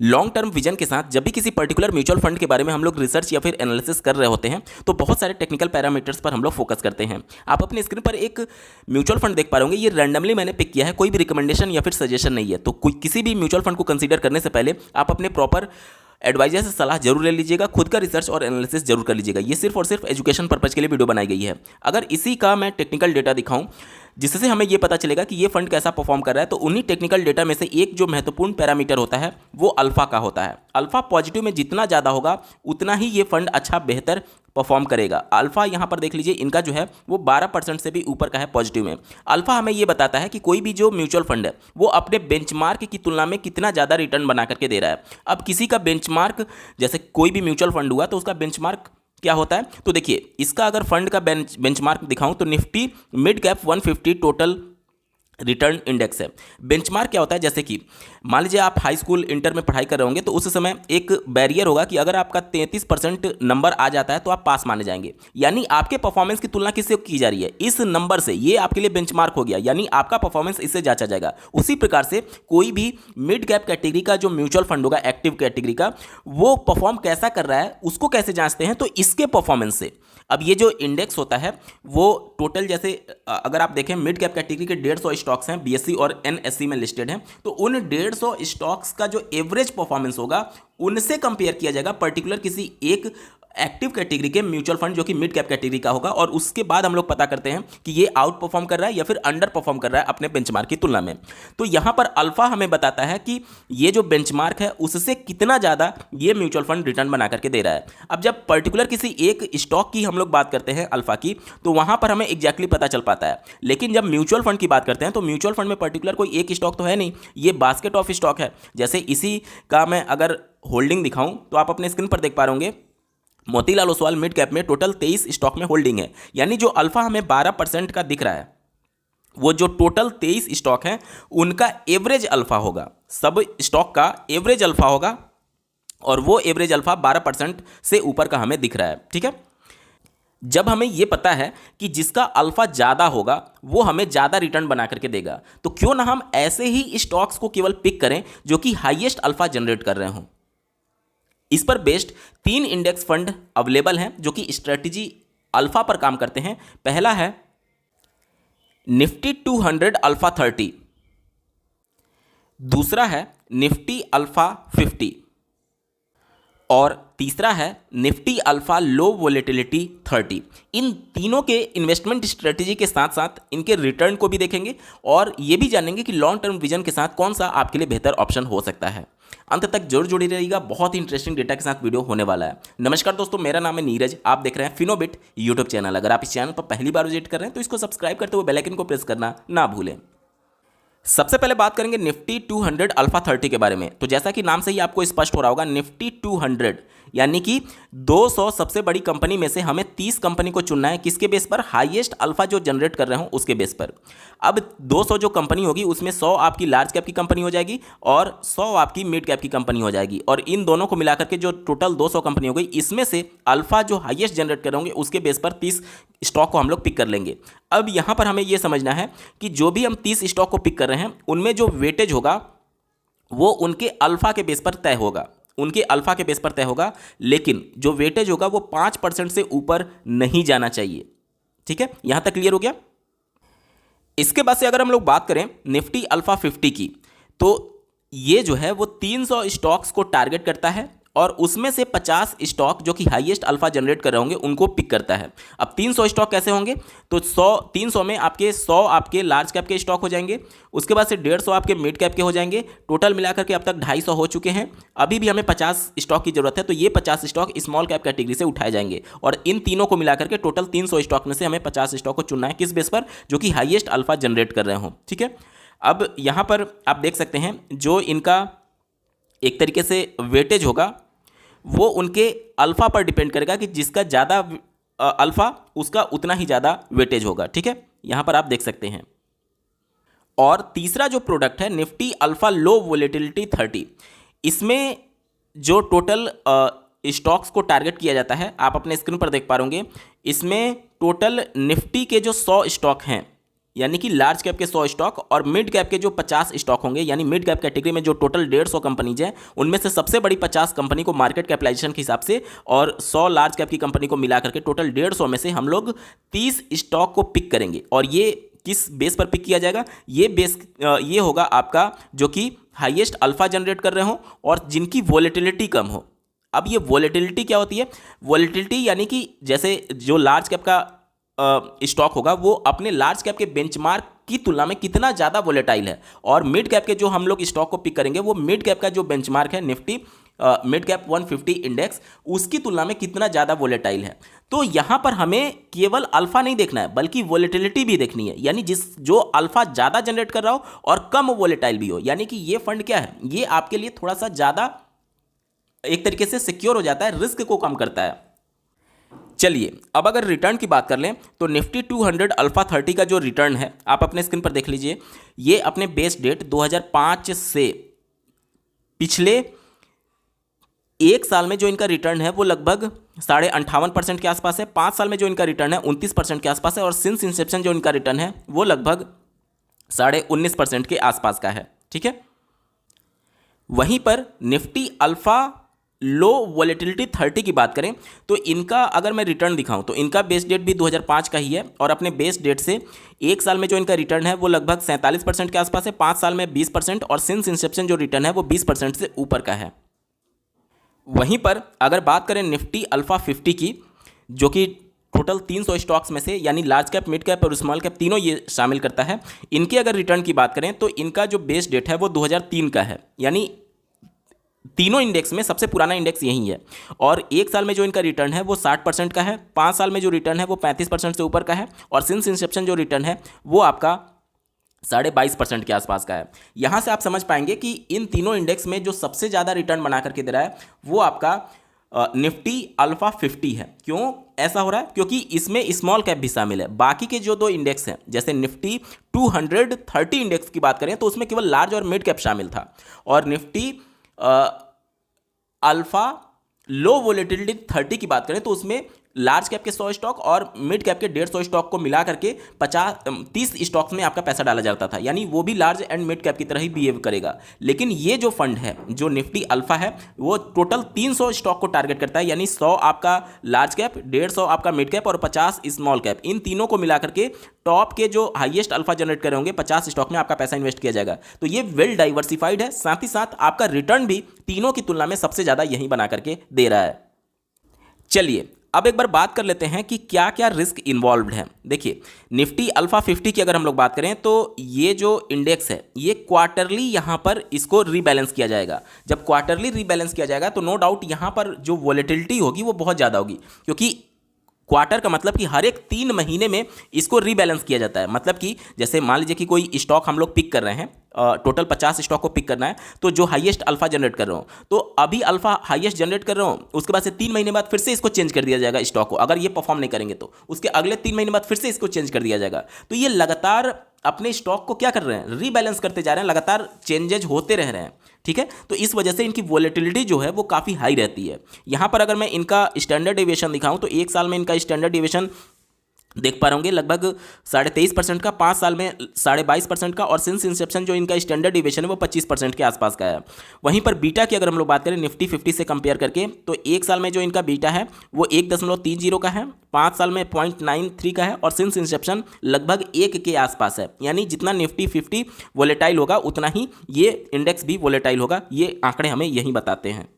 Long term vision के साथ जब भी किसी पर्टिकुलर म्यूचुअल फंड के बारे में हम लोग रिसर्च या फिर एनालिसिस कर रहे होते हैं तो बहुत सारे टेक्निकल पैरामीटर्स पर हम लोग फोकस करते हैं। आप अपनी स्क्रीन पर एक म्यूचुअल फंड देख पा रहे होंगे, ये रैंडमली मैंने पिक किया है, कोई भी रिकमेंडेशन या फिर सजेशन नहीं है। तो किसी भी म्यूचुअल फंड को कंसीडर करने से पहले आप अपने प्रॉपर एडवाइजर से सलाह जरूर ले लीजिएगा, खुद का रिसर्च और एनालिसिस जरूर कर लीजिएगा। ये सिर्फ और सिर्फ एजुकेशन पर्पज के लिए वीडियो बनाई गई है। अगर इसी का मैं टेक्निकल डेटा दिखाऊं जिससे हमें ये पता चलेगा कि ये फंड कैसा परफॉर्म कर रहा है, तो उन्हीं टेक्निकल डेटा में से एक जो महत्वपूर्ण पैरामीटर होता है वो अल्फा का होता है। अल्फा पॉजिटिव में जितना ज़्यादा होगा उतना ही ये फंड अच्छा बेहतर परफॉर्म करेगा। अल्फा यहाँ पर देख लीजिए, इनका जो है वो 12% से भी ऊपर का है पॉजिटिव में। अल्फा हमें ये बताता है कि कोई भी जो म्यूचुअल फंड है वो अपने बेंचमार्क की तुलना में कितना ज़्यादा रिटर्न बना करके दे रहा है। अब किसी का बेंचमार्क, जैसे कोई भी म्यूचुअल फंड हुआ तो उसका बेंचमार्क क्या होता है, तो देखिए इसका अगर फंड का बेंचमार्क दिखाऊं तो Nifty mid cap 150 total return index है। बेंचमार्क क्या होता है, जैसे कि मान लीजिए आप हाई स्कूल इंटर में पढ़ाई कर रहे होंगे तो उस समय एक बैरियर होगा कि अगर आपका 33% नंबर आ जाता है तो आप पास माने जाएंगे। यानी आपके परफॉर्मेंस की तुलना किससे की जा रही है, इस नंबर से। ये आपके लिए बेंचमार्क हो गया, यानी आपका परफॉर्मेंस इससे जांचा जाएगा। उसी प्रकार से कोई भी मिड कैप कैटेगरी का जो म्यूचुअल फंड होगा, एक्टिव कैटेगरी का, वो परफॉर्म कैसा कर रहा है उसको कैसे जांचते हैं, तो इसके परफॉर्मेंस से। अब ये जो इंडेक्स होता है वो टोटल, जैसे अगर आप देखें मिड कैप कैटेगरी के 150 स्टॉक्स हैं, बीएसई और एनएसई में लिस्टेड हैं, तो उन 150 स्टॉक्स का जो एवरेज परफॉर्मेंस होगा उनसे कंपेयर किया जाएगा पर्टिकुलर किसी एक एक्टिव कैटेगरी के म्यूचुअल फंड जो कि मिड कैप कैटेगरी का होगा, और उसके बाद हम लोग पता करते हैं कि ये आउट परफॉर्म कर रहा है या फिर अंडर परफॉर्म कर रहा है अपने बेंचमार्क की तुलना में। तो यहां पर अल्फा हमें बताता है कि ये जो बेंचमार्क है उससे कितना ज़्यादा ये म्यूचुअल फंड रिटर्न बना करके दे रहा है। अब जब पर्टिकुलर किसी एक स्टॉक की हम लोग बात करते हैं अल्फा की, तो वहां पर हमें एग्जैक्टली पता चल पाता है। लेकिन जब म्यूचुअल फंड की बात करते हैं तो म्यूचुअल फंड में पर्टिकुलर कोई एक स्टॉक तो है नहीं, ये बास्केट ऑफ स्टॉक है। जैसे इसी का मैं अगर होल्डिंग दिखाऊं तो आप अपने स्क्रीन पर देख पा रहे होंगे, मोतीलाल ओसवाल मिड कैप में टोटल 23 स्टॉक में होल्डिंग है। यानी जो अल्फा हमें 12% का दिख रहा है, वो जो टोटल 23 स्टॉक हैं उनका एवरेज अल्फा होगा, सब स्टॉक का एवरेज अल्फा होगा, और वो एवरेज अल्फा 12% से ऊपर का हमें दिख रहा है। ठीक है, जब हमें ये पता है कि जिसका अल्फा ज़्यादा होगा वो हमें ज़्यादा रिटर्न बना करके देगा, तो क्यों ना हम ऐसे ही स्टॉक्स को केवल पिक करें जो कि हाईएस्ट अल्फा जनरेट कर रहे हों। इस पर बेस्ड 3 इंडेक्स फंड अवेलेबल हैं जो कि स्ट्रेटजी अल्फा पर काम करते हैं। पहला है निफ्टी 200 अल्फा 30, दूसरा है निफ्टी अल्फा 50, और तीसरा है निफ्टी अल्फा लो वोलेटिलिटी 30। इन तीनों के इन्वेस्टमेंट स्ट्रेटजी के साथ साथ इनके रिटर्न को भी देखेंगे और ये भी जानेंगे कि लॉन्ग टर्म विजन के साथ कौन सा आपके लिए बेहतर ऑप्शन हो सकता है। अंत तक जरूर जुड़ी रहिएगा, बहुत ही इंटरेस्टिंग डेटा के साथ वीडियो होने वाला है। नमस्कार दोस्तों, मेरा नाम है नीरज, आप देख रहे हैं फिनोबिट यूट्यूब चैनल। अगर आप इस चैनल पर पहली बार विजिट कर रहे हैं तो इसको सब्सक्राइब करते हुए बेल आइकन को प्रेस करना ना भूलें। सबसे पहले बात करेंगे निफ्टी 200 अल्फा 30 के बारे में। तो जैसा कि नाम से ही आपको स्पष्ट हो रहा होगा, निफ्टी 200 यानी कि 200 सबसे बड़ी कंपनी में से हमें 30 कंपनी को चुनना है। किसके बेस पर, हाईएस्ट अल्फा जो जनरेट कर रहे हो उसके बेस पर। अब 200 जो कंपनी होगी उसमें 100 आपकी लार्ज कैप की कंपनी हो जाएगी और 100 आपकी मिड कैप की कंपनी हो जाएगी, और इन दोनों को मिलाकर के जो टोटल 200 कंपनी हो गई, इसमें से अल्फा जो हाईएस्ट जनरेट कर होंगे उसके बेस पर 30 स्टॉक को हम लोग पिक कर लेंगे। अब यहाँ पर हमें यह समझना है कि जो भी हम 30 स्टॉक को पिक कर रहे हैं उनमें जो वेटेज होगा वो उनके अल्फा के बेस पर तय होगा, उनके अल्फा के बेस पर तय होगा, लेकिन जो वेटेज होगा वो 5% से ऊपर नहीं जाना चाहिए। ठीक है, यहां तक क्लियर हो गया। इसके बाद से अगर हम लोग बात करें निफ्टी अल्फा 50 की, तो ये जो है वो 300 स्टॉक्स को टारगेट करता है और उसमें से 50 स्टॉक जो कि हाईएस्ट अल्फा जनरेट कर रहे होंगे उनको पिक करता है। अब 300 स्टॉक कैसे होंगे, तो 300 में आपके 100 आपके लार्ज कैप के स्टॉक हो जाएंगे, उसके बाद से 150 आपके मिड कैप के हो जाएंगे। टोटल मिलाकर के अब तक 250 हो चुके हैं। अभी भी हमें 50 स्टॉक की जरूरत है, तो ये 50 स्टॉक स्मॉल कैप कैटेगरी से उठाए जाएंगे, और इन तीनों को मिलाकर के टोटल 300 स्टॉक में से हमें 50 स्टॉक को चुनना है। किस बेस पर, जो कि हाईएस्ट अल्फा जनरेट कर रहे हो। ठीक है, अब यहाँ पर आप देख सकते हैं जो इनका एक तरीके से वेटेज होगा वो उनके अल्फा पर डिपेंड करेगा कि जिसका ज़्यादा अल्फा उसका उतना ही ज़्यादा वेटेज होगा। ठीक है, यहाँ पर आप देख सकते हैं। और तीसरा जो प्रोडक्ट है निफ्टी अल्फा लो वोलेटिलिटी 30, इसमें जो टोटल स्टॉक्स को टारगेट किया जाता है आप अपने स्क्रीन पर देख पा रहे होंगे, इसमें टोटल निफ्टी के जो 100 स्टॉक हैं, यानी कि लार्ज कैप के 100 स्टॉक और मिड कैप के जो 50 स्टॉक होंगे, यानी मिड कैप कैटेगरी में जो टोटल 150 कंपनीज हैं उनमें से सबसे बड़ी 50 कंपनी को मार्केट कैपिटलाइजेशन के हिसाब से और 100 लार्ज कैप की कंपनी को मिला करके टोटल 150 में से हम लोग 30 स्टॉक को पिक करेंगे। और ये किस बेस पर पिक किया जाएगा? ये बेस ये होगा आपका जो कि हाईएस्ट अल्फा जनरेट कर रहे हो और जिनकी वोलेटिलिटी कम हो। अब ये वोलेटिलिटी क्या होती है? वोलेटिलिटी यानी कि जैसे जो लार्ज कैप का स्टॉक होगा वो अपने लार्ज कैप के बेंचमार्क की तुलना में कितना ज़्यादा वोलेटाइल है, और मिड कैप के जो हम लोग स्टॉक को पिक करेंगे वो मिड कैप का जो बेंचमार्क है निफ्टी मिड कैप 150 इंडेक्स, उसकी तुलना में कितना ज़्यादा वोलेटाइल है। तो यहाँ पर हमें केवल अल्फा नहीं देखना है बल्कि वोलेटिलिटी भी देखनी है, यानी जो अल्फा ज़्यादा जनरेट कर रहा हो और कम वोलेटाइल भी हो। यानी कि ये फंड क्या है, ये आपके लिए थोड़ा सा ज़्यादा एक तरीके से सिक्योर हो जाता है, रिस्क को कम करता है। चलिए अब अगर रिटर्न की बात कर लें तो निफ्टी 200 अल्फा 30 का जो रिटर्न है आप अपने स्क्रीन पर देख लीजिए। ये अपने बेस डेट 2005 से पिछले एक साल में जो इनका रिटर्न है वो लगभग 58.5% के आसपास है। 5 साल में जो इनका रिटर्न है 29% के आसपास है, और सिंस इंसेप्शन जो इनका रिटर्न है वो लगभग 19.5% के आसपास का है। ठीक है, वहीं पर निफ्टी अल्फा लो वोलेटिलिटी 30 की बात करें तो इनका अगर मैं रिटर्न दिखाऊं तो इनका बेस डेट भी 2005 का ही है, और अपने बेस डेट से एक साल में जो इनका रिटर्न है वो लगभग 47% के आसपास है, 5 साल में 20%, और सिंस इंसेप्शन जो रिटर्न है वो 20% से ऊपर का है। वहीं पर अगर बात करें निफ्टी अल्फा 50 की, जो कि टोटल 300 स्टॉक्स में से यानी लार्ज कैप, मिड कैप और स्मॉल कैप तीनों ये शामिल करता है, इनके अगर रिटर्न की बात करें तो इनका जो बेस डेट है वो 2003 का है, यानी तीनों इंडेक्स में सबसे पुराना इंडेक्स यही है। और एक साल में जो इनका रिटर्न है वो 60% का है, 5 साल में जो रिटर्न है वो 35% से ऊपर का है, और सिंस इंसेप्शन जो रिटर्न है वो आपका 22.5% के आसपास का है। यहाँ से आप समझ पाएंगे कि इन तीनों इंडेक्स में जो सबसे ज़्यादा रिटर्न बना करके दे रहा है वो आपका निफ्टी अल्फा 50 है। क्यों ऐसा हो रहा है? क्योंकि इसमें स्मॉल कैप भी शामिल है। बाकी के जो दो इंडेक्स हैं जैसे निफ्टी 230 इंडेक्स की बात करें तो उसमें केवल लार्ज और मिड कैप शामिल था, और निफ्टी अल्फा लो वोलेटिलिटी 30 की बात करें तो उसमें लार्ज कैप के 100 स्टॉक और मिड कैप के 150 स्टॉक को मिला करके 30 स्टॉक्स में आपका पैसा डाला जाता था, यानी वो भी लार्ज एंड मिड कैप की तरह ही बिहेव करेगा। लेकिन ये जो फंड है जो निफ्टी अल्फा है वो टोटल 300 स्टॉक को टारगेट करता है, यानी 100 आपका लार्ज कैप, 150 आपका मिड कैप और 50 स्मॉल कैप, इन तीनों को मिला करके टॉप के जो हाईएस्ट अल्फा जनरेट करे होंगे 50 स्टॉक में आपका पैसा इन्वेस्ट किया जाएगा। तो ये वेल डाइवर्सिफाइड है, साथ ही साथ आपका रिटर्न भी तीनों की तुलना में सबसे ज़्यादा यही बना करके दे रहा है। चलिए अब एक बार बात कर लेते हैं कि क्या क्या रिस्क इन्वॉल्व्ड है। देखिए निफ्टी अल्फा 50 की अगर हम लोग बात करें तो ये जो इंडेक्स है ये क्वार्टरली यहाँ पर इसको रीबैलेंस किया जाएगा। जब क्वार्टरली रीबैलेंस किया जाएगा तो नो डाउट यहाँ पर जो वोलेटिलिटी होगी वो बहुत ज़्यादा होगी, क्योंकि क्वार्टर का मतलब कि हर एक 3 महीने में इसको रीबैलेंस किया जाता है। मतलब कि जैसे मान लीजिए कि कोई स्टॉक हम लोग पिक कर रहे हैं, टोटल 50 स्टॉक को पिक करना है, तो जो हाईएस्ट अल्फा जनरेट कर रहा हूँ तो अभी अल्फा हाईएस्ट जनरेट कर रहा हूँ, उसके बाद से 3 महीने बाद फिर से इसको चेंज कर दिया जाएगा स्टॉक को। अगर ये परफॉर्म नहीं करेंगे तो उसके अगले 3 महीने बाद फिर से इसको चेंज कर दिया जाएगा। तो ये लगातार अपने स्टॉक को क्या कर रहे हैं, रीबैलेंस करते जा रहे हैं, लगातार चेंजेज होते रह रहे हैं। ठीक है, तो इस वजह से इनकी वोलेटिलिटी जो है वो काफ़ी हाई रहती है। यहाँ पर अगर मैं इनका स्टैंडर्ड डेविएशन दिखाऊं तो एक साल में इनका स्टैंडर्ड डेविएशन देख पा रहे होंगे लगभग 23.5% का, 5 साल में 22.5% का, और सिंस इंसेप्शन जो इनका स्टैंडर्ड डिविएशन है वो 25% के आसपास का है। वहीं पर बीटा की अगर हम लोग बात करें निफ्टी 50 से कंपेयर करके तो एक साल में जो इनका बीटा है वो 1.30 का है, 5 साल में 0.93 का है, और सिंस इंसेप्शन लगभग 1 के आसपास है। यानी जितना निफ्टी 50 वोलेटाइल होगा उतना ही ये इंडेक्स भी वोलेटाइल होगा, ये आंकड़े हमें यही बताते हैं।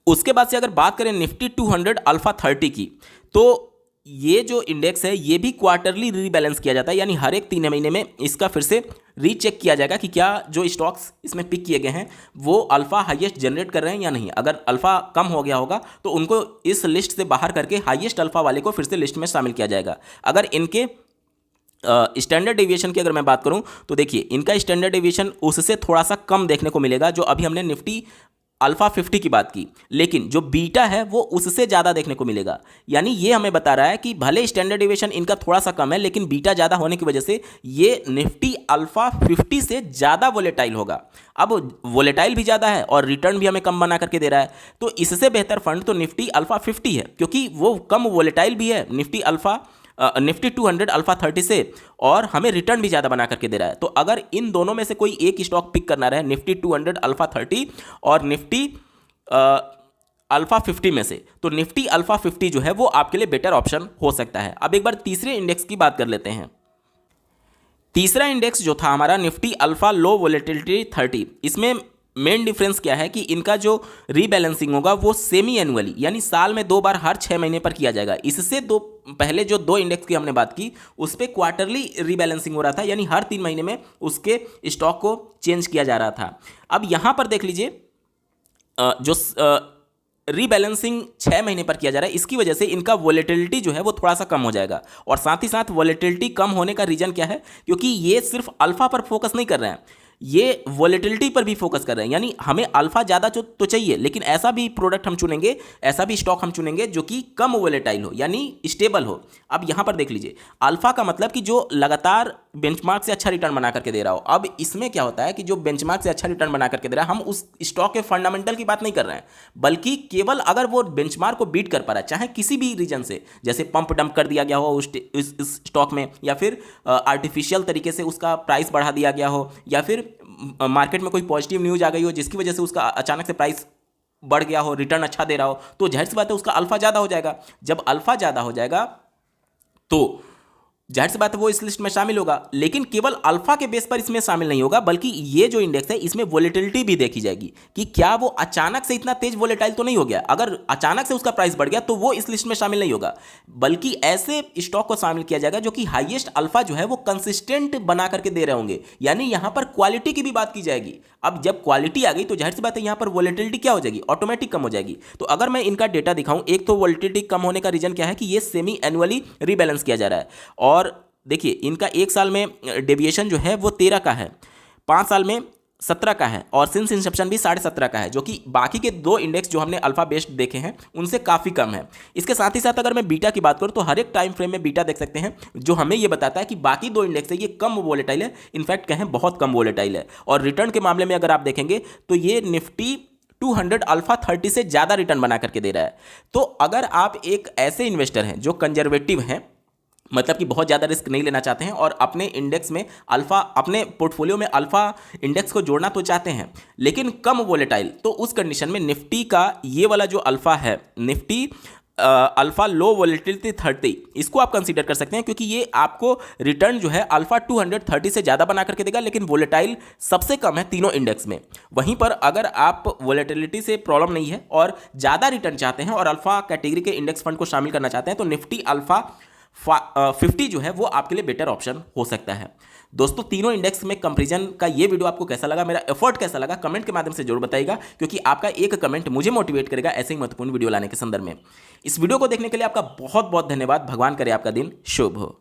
उसके बाद से अगर बात करें निफ्टी 200 अल्फा 30 की, तो ये जो इंडेक्स है ये भी क्वार्टरली रीबैलेंस किया जाता है, यानी हर एक 3 महीने में इसका फिर से रीचेक किया जाएगा कि क्या जो स्टॉक्स इसमें पिक किए गए हैं वो अल्फा हाईएस्ट जनरेट कर रहे हैं या नहीं। अगर अल्फा कम हो गया होगा तो उनको इस लिस्ट से बाहर करके हाईएस्ट अल्फा वाले को फिर से लिस्ट में शामिल किया जाएगा। अगर इनके स्टैंडर्ड डेविएशन की अगर मैं बात करूं तो देखिए इनका स्टैंडर्ड डेविएशन उससे थोड़ा सा कम देखने को मिलेगा, जो अभी हमने निफ्टी अल्फा 50 की बात की, लेकिन जो बीटा है वो उससे ज़्यादा देखने को मिलेगा। यानी ये हमें बता रहा है कि भले स्टैंडर्ड डेविएशन इनका थोड़ा सा कम है लेकिन बीटा ज़्यादा होने की वजह से ये निफ्टी अल्फा 50 से ज़्यादा वोलेटाइल होगा। अब वोलेटाइल भी ज़्यादा है और रिटर्न भी हमें कम बना करके दे रहा है, तो इससे बेहतर फंड तो निफ्टी अल्फा 50 है, क्योंकि वो कम वोलेटाइल भी है। निफ्टी अल्फा निफ्टी 200 अल्फा 30 से, और हमें रिटर्न भी ज़्यादा बना करके दे रहा है। तो अगर इन दोनों में से कोई एक स्टॉक पिक करना रहे, निफ्टी 200 अल्फा 30 और निफ्टी अल्फा 50 में से, तो निफ्टी अल्फा 50 जो है वो आपके लिए बेटर ऑप्शन हो सकता है। अब एक बार तीसरे इंडेक्स की बात कर लेते हैं। तीसरा इंडेक्स जो था हमारा निफ्टी अल्फा लो वोलेटिलिटी 30, इसमें मेन डिफरेंस क्या है कि इनका जो रीबैलेंसिंग होगा वो सेमी एनुअली, यानी साल में 2 बार हर 6 महीने पर किया जाएगा। इससे पहले जो 2 इंडेक्स की हमने बात की उस पर क्वार्टरली रीबैलेंसिंग हो रहा था, यानी हर 3 महीने में उसके स्टॉक को चेंज किया जा रहा था। अब यहाँ पर देख लीजिए जो रीबैलेंसिंग 6 महीने पर किया जा रहा है, इसकी वजह से इनका वोलेटिलिटी जो है वो थोड़ा सा कम हो जाएगा। और साथ ही साथ वोलेटिलिटी कम होने का रीजन क्या है, क्योंकि ये सिर्फ अल्फा पर फोकस नहीं कर रहे हैं, ये वोलेटिलिटी पर भी फोकस कर रहे हैं। यानी हमें अल्फा ज़्यादा तो चाहिए, लेकिन ऐसा भी प्रोडक्ट हम चुनेंगे, ऐसा भी स्टॉक हम चुनेंगे जो कि कम वोलेटाइल हो, यानी स्टेबल हो। अब यहाँ पर देख लीजिए, अल्फा का मतलब कि जो लगातार बेंचमार्क से अच्छा रिटर्न बना करके दे रहा हो। अब इसमें क्या होता है कि जो बेंचमार्क से अच्छा रिटर्न बना करके दे रहा है, हम उस स्टॉक के फंडामेंटल की बात नहीं कर रहे हैं, बल्कि केवल अगर वो बेंचमार्क को बीट कर पा रहा है, चाहे किसी भी रीजन से, जैसे पंप डंप कर दिया गया हो उस स्टॉक में, या फिर आर्टिफिशियल तरीके से उसका प्राइस बढ़ा दिया गया हो, या फिर मार्केट में कोई पॉजिटिव न्यूज आ गई हो जिसकी वजह से उसका अचानक से प्राइस बढ़ गया हो, रिटर्न अच्छा दे रहा हो, तो जाहिर सी बात है उसका अल्फा ज़्यादा हो जाएगा। जब अल्फा ज़्यादा हो जाएगा तो जाहिर सी बात है वो इस लिस्ट में शामिल होगा, लेकिन केवल अल्फा के बेस पर इसमें शामिल नहीं होगा, बल्कि ये जो इंडेक्स है इसमें वोलेटिलिटी भी देखी जाएगी कि क्या वो अचानक से इतना तेज वोलेटाइल तो नहीं हो गया। अगर अचानक से उसका प्राइस बढ़ गया तो वो इस लिस्ट में शामिल नहीं होगा, बल्कि ऐसे स्टॉक को शामिल किया जाएगा जो कि हाईएस्ट अल्फा जो है वो कंसिस्टेंट बना करके दे रहे होंगे, यानी यहां पर क्वालिटी की भी बात की जाएगी। अब जब क्वालिटी आ गई तो जाहिर सी बात है यहां पर वोलेटिलिटी क्या हो जाएगी, ऑटोमेटिक कम हो जाएगी। तो अगर मैं इनका डेटा दिखाऊं, एक तो वोलेटिलिटी कम होने का रीजन क्या है कि ये सेमी एनुअली रीबैलेंस किया जा रहा है, और देखिए इनका 1 साल में डेविएशन जो है वो 13 का है, 5 साल में 17 का है, और सिंस इंसेप्शन भी 17.5 का है, जो कि बाकी के 2 इंडेक्स जो हमने अल्फा बेस्ड देखे हैं उनसे काफ़ी कम है। इसके साथ ही साथ अगर मैं बीटा की बात करूं तो हर एक टाइम फ्रेम में बीटा देख सकते हैं, जो हमें ये बताता है कि बाकी 2 इंडेक्स है ये कम वोलेटाइल है, इनफैक्ट कहें बहुत कम वोलेटाइल है। और रिटर्न के मामले में अगर आप देखेंगे तो ये निफ्टी 200 अल्फा 30 से ज़्यादा रिटर्न बना करके दे रहा है। तो अगर आप एक ऐसे इन्वेस्टर हैं जो कंजर्वेटिव हैं, मतलब कि बहुत ज़्यादा रिस्क नहीं लेना चाहते हैं और अपने इंडेक्स में अल्फा, अपने पोर्टफोलियो में अल्फा इंडेक्स को जोड़ना तो चाहते हैं लेकिन कम वोलेटाइल, तो उस कंडीशन में निफ्टी का ये वाला जो अल्फा है, निफ्टी अल्फा लो वोलेटिलिटी 30, इसको आप कंसीडर कर सकते हैं, क्योंकि ये आपको रिटर्न जो है अल्फा 230 से ज़्यादा बना करके देगा, लेकिन वोलेटाइल सबसे कम है तीनों इंडेक्स में। वहीं पर अगर आप वोलेटिलिटी से प्रॉब्लम नहीं है और ज़्यादा रिटर्न चाहते हैं और अल्फा कैटेगरी के इंडेक्स फंड को शामिल करना चाहते हैं, तो निफ्टी अल्फा 50 जो है वो आपके लिए बेटर ऑप्शन हो सकता है। दोस्तों, तीनों इंडेक्स में कंपैरिजन का ये वीडियो आपको कैसा लगा, मेरा एफर्ट कैसा लगा, कमेंट के माध्यम से जरूर बताइएगा, क्योंकि आपका एक कमेंट मुझे मोटिवेट करेगा ऐसे ही महत्वपूर्ण वीडियो लाने के संदर्भ में। इस वीडियो को देखने के लिए आपका बहुत बहुत धन्यवाद। भगवान करे आपका दिन शुभ हो।